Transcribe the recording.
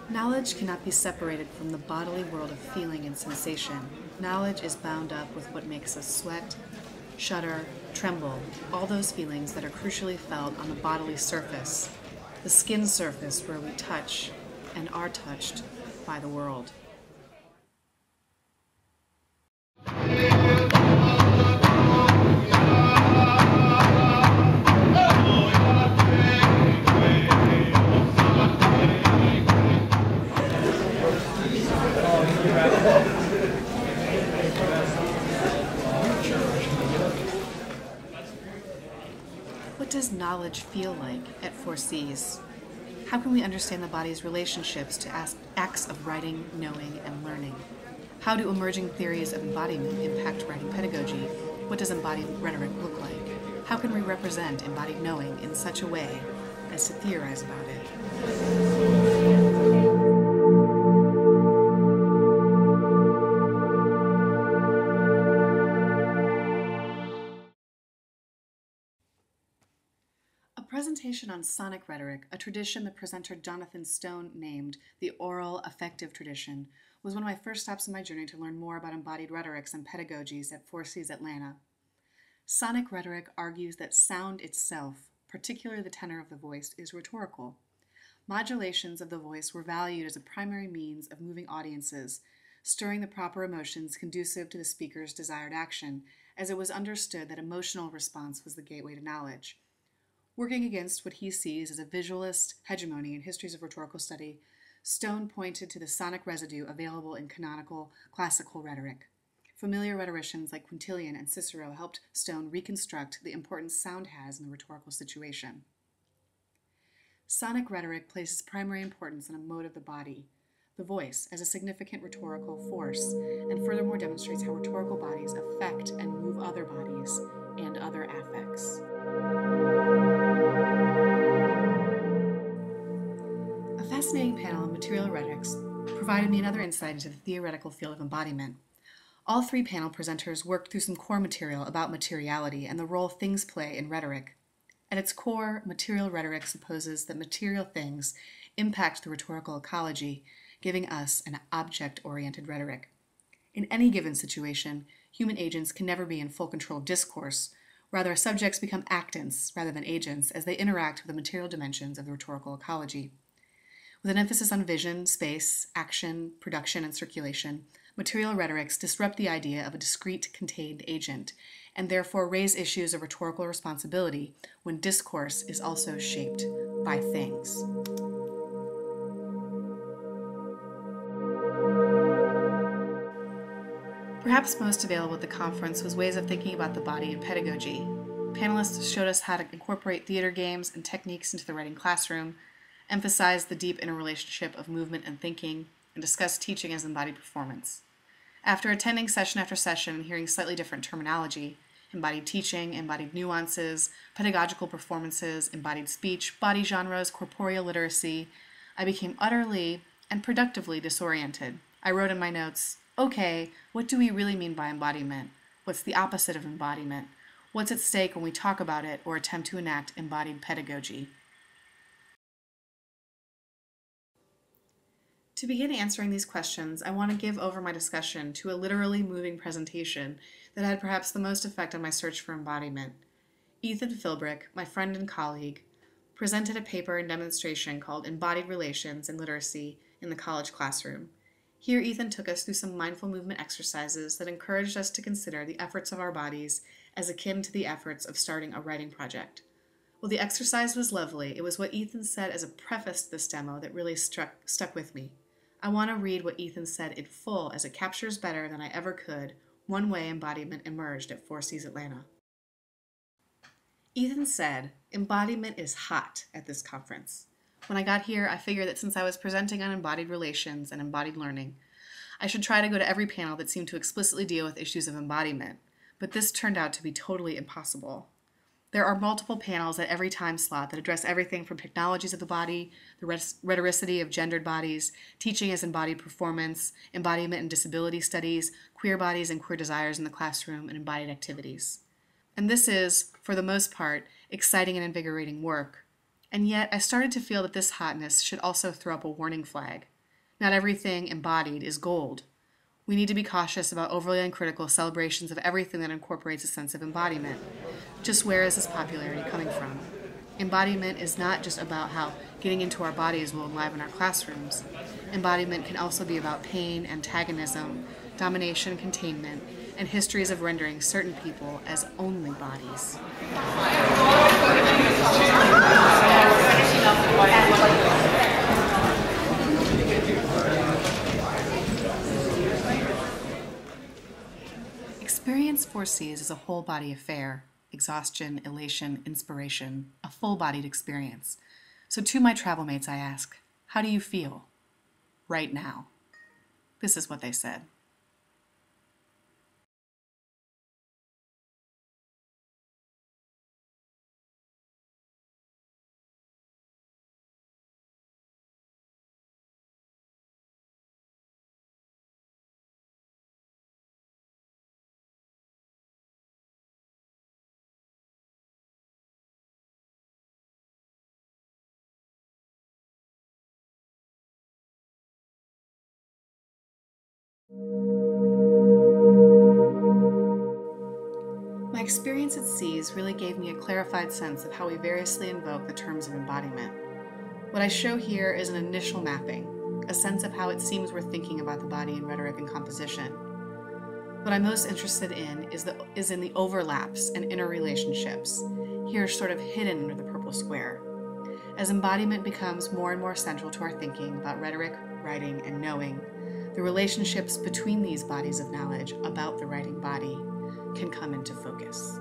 Knowledge cannot be separated from the bodily world of feeling and sensation. Knowledge is bound up with what makes us sweat, shudder, tremble, all those feelings that are crucially felt on the bodily surface, the skin surface where we touch and are touched by the world. What does knowledge feel like at 4Cs? How can we understand the body's relationships to acts of writing, knowing, and learning? How do emerging theories of embodiment impact writing pedagogy? What does embodied rhetoric look like? How can we represent embodied knowing in such a way as to theorize about it? A presentation on sonic rhetoric, a tradition the presenter Jonathan Stone named the oral affective tradition, was one of my first stops in my journey to learn more about embodied rhetorics and pedagogies at 4Cs Atlanta. Sonic rhetoric argues that sound itself, particularly the tenor of the voice, is rhetorical. Modulations of the voice were valued as a primary means of moving audiences, stirring the proper emotions conducive to the speaker's desired action, as it was understood that emotional response was the gateway to knowledge. Working against what he sees as a visualist hegemony in histories of rhetorical study, Stone pointed to the sonic residue available in canonical classical rhetoric. Familiar rhetoricians like Quintilian and Cicero helped Stone reconstruct the importance sound has in the rhetorical situation. Sonic rhetoric places primary importance on a mode of the body, the voice, as a significant rhetorical force, and furthermore demonstrates how rhetorical bodies affect and move other bodies and other affects. A fascinating panel on material rhetorics provided me another insight into the theoretical field of embodiment. All three panel presenters worked through some core material about materiality and the role things play in rhetoric. At its core, material rhetoric supposes that material things impact the rhetorical ecology, giving us an object-oriented rhetoric. In any given situation, human agents can never be in full control of discourse. Rather, subjects become actants rather than agents as they interact with the material dimensions of the rhetorical ecology. With an emphasis on vision, space, action, production, and circulation, material rhetorics disrupt the idea of a discrete, contained agent, and therefore raise issues of rhetorical responsibility when discourse is also shaped by things. Perhaps most available at the conference was ways of thinking about the body in pedagogy. Panelists showed us how to incorporate theater games and techniques into the writing classroom, emphasize the deep interrelationship of movement and thinking, and discuss teaching as embodied performance. After attending session after session and hearing slightly different terminology, embodied teaching, embodied nuances, pedagogical performances, embodied speech, body genres, corporeal literacy, I became utterly and productively disoriented. I wrote in my notes, okay, what do we really mean by embodiment? What's the opposite of embodiment? What's at stake when we talk about it or attempt to enact embodied pedagogy? To begin answering these questions, I want to give over my discussion to a literally moving presentation that had perhaps the most effect on my search for embodiment. Ethan Philbrick, my friend and colleague, presented a paper and demonstration called Embodied Relations and Literacy in the College Classroom. Here, Ethan took us through some mindful movement exercises that encouraged us to consider the efforts of our bodies as akin to the efforts of starting a writing project. While the exercise was lovely, it was what Ethan said as a preface to this demo that really stuck with me. I want to read what Ethan said in full as it captures better than I ever could one way embodiment emerged at 4Cs Atlanta. Ethan said, "Embodiment is hot at this conference. When I got here, I figured that since I was presenting on embodied relations and embodied learning, I should try to go to every panel that seemed to explicitly deal with issues of embodiment, but this turned out to be totally impossible. There are multiple panels at every time slot that address everything from technologies of the body, the rhetoricity of gendered bodies, teaching as embodied performance, embodiment and disability studies, queer bodies and queer desires in the classroom, and embodied activities. And this is, for the most part, exciting and invigorating work. And yet, I started to feel that this hotness should also throw up a warning flag. Not everything embodied is gold. We need to be cautious about overly uncritical celebrations of everything that incorporates a sense of embodiment. Just where is this popularity coming from? Embodiment is not just about how getting into our bodies will enliven our classrooms. Embodiment can also be about pain, antagonism, domination, containment, and histories of rendering certain people as only bodies. Experience 4Cs is a whole body affair. Exhaustion, elation, inspiration, a full-bodied experience. So to my travel mates I ask, how do you feel right now? This is what they said. My experience at SEAS really gave me a clarified sense of how we variously invoke the terms of embodiment. What I show here is an initial mapping, a sense of how it seems we're thinking about the body in rhetoric and composition. What I'm most interested in is in the overlaps and interrelationships, here sort of hidden under the purple square. As embodiment becomes more and more central to our thinking about rhetoric, writing, and knowing, the relationships between these bodies of knowledge about the writing body can come into focus.